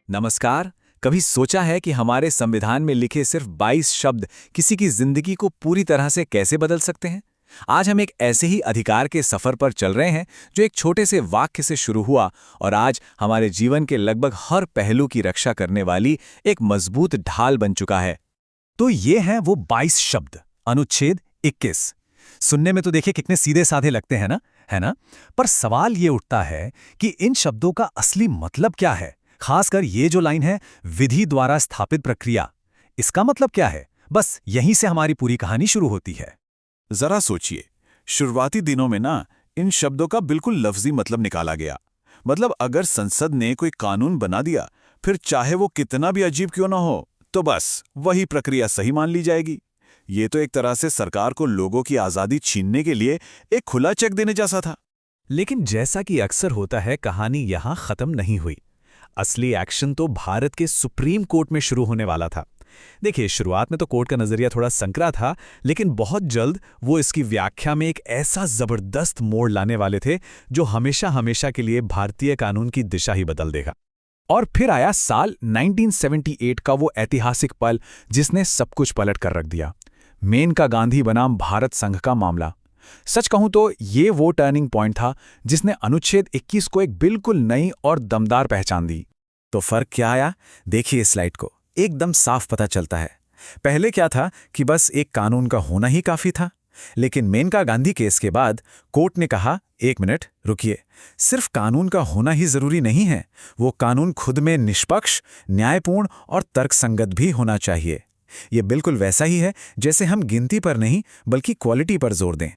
नमस्कार। कभी सोचा है कि हमारे संविधान में लिखे सिर्फ 22 शब्द किसी की जिंदगी को पूरी तरह से कैसे बदल सकते हैं? आज हम एक ऐसे ही अधिकार के सफर पर चल रहे हैं जो एक छोटे से वाक्य से शुरू हुआ और आज हमारे जीवन के लगभग हर पहलू की रक्षा करने वाली एक मजबूत ढाल बन चुका है। तो ये हैं वो 22 शब्द, अनुच्छेद 21। सुनने में तो देखिए कितने सीधे साधे लगते हैं ना, है ना? पर सवाल ये उठता है कि इन शब्दों का असली मतलब क्या है? खासकर ये जो लाइन है, विधि द्वारा स्थापित प्रक्रिया, इसका मतलब क्या है? बस यहीं से हमारी पूरी कहानी शुरू होती है। जरा सोचिए, शुरुआती दिनों में ना इन शब्दों का बिल्कुल लफ्जी मतलब निकाला गया। मतलब अगर संसद ने कोई कानून बना दिया, फिर चाहे वो कितना भी अजीब क्यों ना हो, तो बस वही प्रक्रिया सही मान ली जाएगी। ये तो एक तरह से सरकार को लोगों की आज़ादी छीनने के लिए एक खुला चेक देने जैसा था। लेकिन जैसा कि अक्सर होता है, कहानी यहां खत्म नहीं हुई। असली एक्शन तो भारत के सुप्रीम कोर्ट में शुरू होने वाला था। देखिए, शुरुआत में तो कोर्ट का नजरिया थोड़ा संकरा था, लेकिन बहुत जल्द वो इसकी व्याख्या में एक ऐसा जबरदस्त मोड़ लाने वाले थे जो हमेशा हमेशा के लिए भारतीय कानून की दिशा ही बदल देगा। और फिर आया साल 1978 का वो ऐतिहासिक पल जिसने सब कुछ पलट कर रख दिया। मेनका गांधी बनाम भारत संघ का मामला। सच कहूं तो ये वो टर्निंग पॉइंट था जिसने अनुच्छेद 21 को एक बिल्कुल नई और दमदार पहचान दी। तो फर्क क्या आया? देखिए इस स्लाइड को, एकदम साफ पता चलता है। पहले क्या था कि बस एक कानून का होना ही काफी था, लेकिन मेनका गांधी केस के बाद कोर्ट ने कहा, एक मिनट रुकिए, सिर्फ कानून का होना ही जरूरी नहीं है, वो कानून खुद में निष्पक्ष, न्यायपूर्ण और तर्कसंगत भी होना चाहिए। ये बिल्कुल वैसा ही है जैसे हम गिनती पर नहीं बल्कि क्वालिटी पर जोर दें।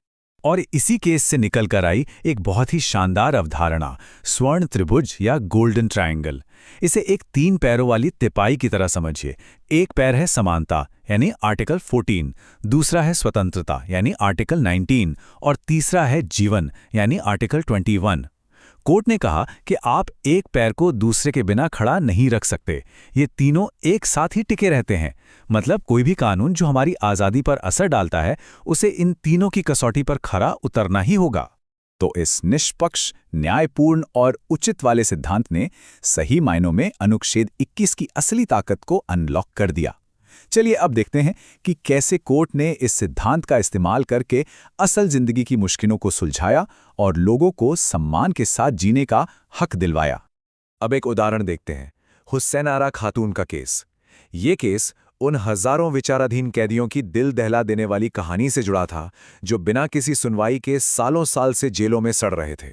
और इसी केस से निकल कर आई एक बहुत ही शानदार अवधारणा, स्वर्ण त्रिभुज या गोल्डन ट्रायंगल। इसे एक 3 पैरों वाली तिपाई की तरह समझिए। एक पैर है समानता यानी आर्टिकल 14, दूसरा है स्वतंत्रता यानी आर्टिकल 19 और तीसरा है जीवन यानी आर्टिकल 21। कोर्ट ने कहा कि आप एक पैर को दूसरे के बिना खड़ा नहीं रख सकते, ये तीनों एक साथ ही टिके रहते हैं। मतलब कोई भी कानून जो हमारी आज़ादी पर असर डालता है, उसे इन तीनों की कसौटी पर खरा उतरना ही होगा। तो इस निष्पक्ष, न्यायपूर्ण और उचित वाले सिद्धांत ने सही मायनों में अनुच्छेद 21 की असली ताकत को अनलॉक कर दिया। चलिए अब देखते हैं कि कैसे कोर्ट ने इस सिद्धांत का इस्तेमाल करके असल जिंदगी की मुश्किलों को सुलझाया और लोगों को सम्मान के साथ जीने का हक दिलवाया। अब एक उदाहरण देखते हैं, हुसैन आरा खातून का केस। ये केस उन हजारों विचाराधीन कैदियों की दिल दहला देने वाली कहानी से जुड़ा था जो बिना किसी सुनवाई के सालों साल से जेलों में सड़ रहे थे।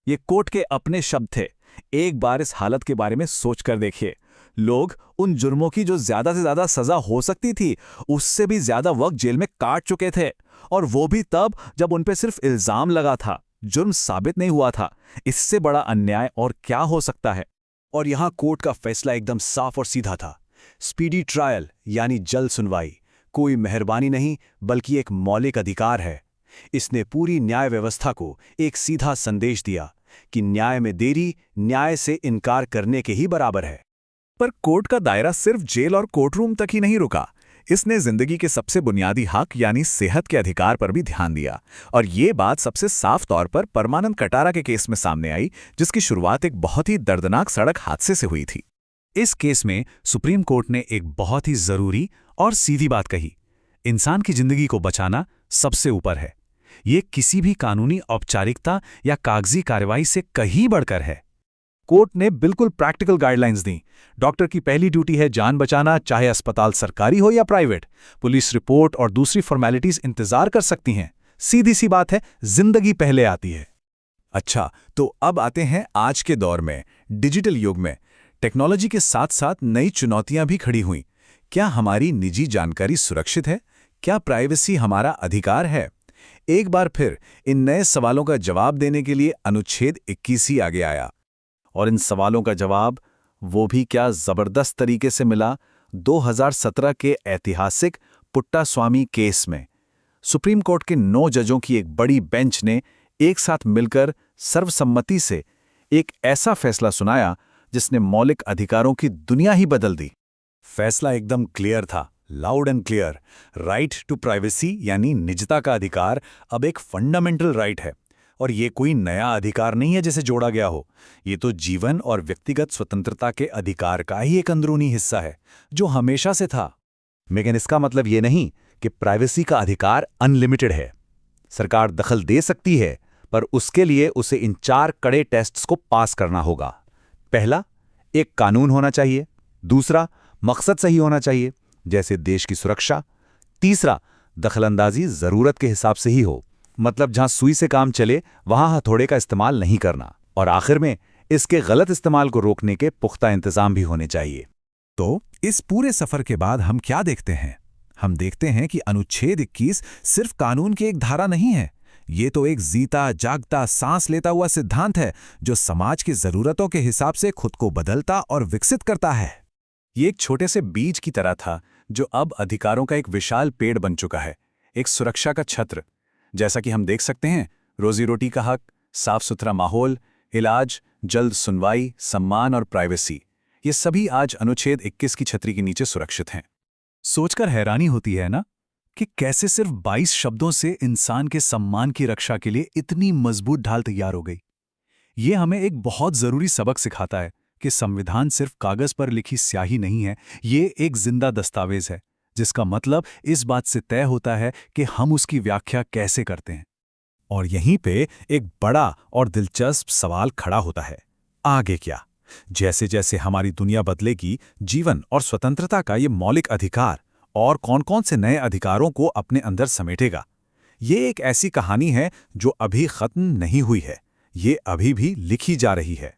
ये कोर्ट के अपने शब्द थे। एक बार इस हालत के बारे में सोच कर देखिए। लोग उन जुर्मों की जो ज्यादा से ज्यादा सजा हो सकती थी, उससे भी ज्यादा वक्त जेल में काट चुके थे, और वो भी तब जब उन पे सिर्फ इल्जाम लगा था, जुर्म साबित नहीं हुआ था। इससे बड़ा अन्याय और क्या हो सकता है? और यहां कोर्ट का फैसला एकदम साफ और सीधा था। स्पीडी ट्रायल यानी जल्द सुनवाई कोई मेहरबानी नहीं बल्कि एक मौलिक अधिकार है। इसने पूरी न्याय व्यवस्था को एक सीधा संदेश दिया कि न्याय में देरी न्याय से इनकार करने के ही बराबर है। पर कोर्ट का दायरा सिर्फ जेल और कोर्टरूम तक ही नहीं रुका। इसने जिंदगी के सबसे बुनियादी हक यानी सेहत के अधिकार पर भी ध्यान दिया। और ये बात सबसे साफ तौर पर परमानंद कटारा के केस में सामने आई, जिसकी शुरुआत एक बहुत ही दर्दनाक सड़क हादसे से हुई थी। इस केस में सुप्रीम कोर्ट ने एक बहुत ही जरूरी और सीधी बात कही, इंसान की जिंदगी को बचाना सबसे ऊपर है। ये किसी भी कानूनी औपचारिकता या कागजी कार्रवाई से कहीं बढ़कर है। कोर्ट ने बिल्कुल प्रैक्टिकल गाइडलाइंस दी। डॉक्टर की पहली ड्यूटी है जान बचाना, चाहे अस्पताल सरकारी हो या प्राइवेट। पुलिस रिपोर्ट और दूसरी फॉर्मेलिटीज इंतजार कर सकती हैं। सीधी सी बात है, जिंदगी पहले आती है। अच्छा, तो अब आते हैं आज के दौर में, डिजिटल युग में। टेक्नोलॉजी के साथ साथ नई चुनौतियां भी खड़ी हुई। क्या हमारी निजी जानकारी सुरक्षित है? क्या प्राइवेसी हमारा अधिकार है? एक बार फिर इन नए सवालों का जवाब देने के लिए अनुच्छेद 21 ही आगे आया। और इन सवालों का जवाब वो भी क्या जबरदस्त तरीके से मिला 2017 के ऐतिहासिक पुट्टास्वामी केस में। सुप्रीम कोर्ट के 9 जजों की एक बड़ी बेंच ने एक साथ मिलकर सर्वसम्मति से एक ऐसा फैसला सुनाया जिसने मौलिक अधिकारों की दुनिया ही बदल दी। फैसला एकदम क्लियर था, loud and clear. Right to privacy यानी निजता का अधिकार अब एक फंडामेंटल राइट है। और ये कोई नया अधिकार नहीं है जिसे जोड़ा गया हो। ये तो जीवन और व्यक्तिगत स्वतंत्रता के अधिकार का ही एक अंदरूनी हिस्सा है जो हमेशा से था। लेकिन इसका मतलब ये नहीं कि प्राइवेसी का अधिकार अनलिमिटेड है। सरकार दखल दे सकती है, पर उसके लिए उसे इन 4 कड़े टेस्ट्स को पास करना होगा। पहला, एक कानून होना चाहिए। दूसरा, मकसद सही होना चाहिए, जैसे देश की सुरक्षा। तीसरा, दखलंदाजी जरूरत के हिसाब से ही हो, मतलब जहां सुई से काम चले वहां हथौड़े का इस्तेमाल नहीं करना। और आखिर में इसके गलत इस्तेमाल को रोकने के पुख्ता इंतजाम भी होने चाहिए। तो इस पूरे सफर के बाद हम क्या देखते हैं? हम देखते हैं कि अनुच्छेद 21 सिर्फ कानून की एक धारा नहीं है। ये तो एक जीता जागता सांस लेता हुआ सिद्धांत है जो समाज की जरूरतों के हिसाब से खुद को बदलता और विकसित करता है। ये एक छोटे से बीज की तरह था जो अब अधिकारों का एक विशाल पेड़ बन चुका है, एक सुरक्षा का छत्र। जैसा कि हम देख सकते हैं, रोजी रोटी का हक, साफ सुथरा माहौल, इलाज, जल्द सुनवाई, सम्मान और प्राइवेसी, ये सभी आज अनुच्छेद 21 की छतरी के नीचे सुरक्षित हैं। सोचकर हैरानी होती है ना कि कैसे सिर्फ 22 शब्दों से इंसान के सम्मान की रक्षा के लिए इतनी मजबूत ढाल तैयार हो गई। ये हमें एक बहुत जरूरी सबक सिखाता है कि संविधान सिर्फ कागज पर लिखी स्याही नहीं है, ये एक जिंदा दस्तावेज है जिसका मतलब इस बात से तय होता है कि हम उसकी व्याख्या कैसे करते हैं। और यहीं पे एक बड़ा और दिलचस्प सवाल खड़ा होता है, आगे क्या? जैसे जैसे हमारी दुनिया बदलेगी, जीवन और स्वतंत्रता का ये मौलिक अधिकार और कौन-कौन से नए अधिकारों को अपने अंदर समेटेगा? ये एक ऐसी कहानी है जो अभी खत्म नहीं हुई है, ये अभी भी लिखी जा रही है।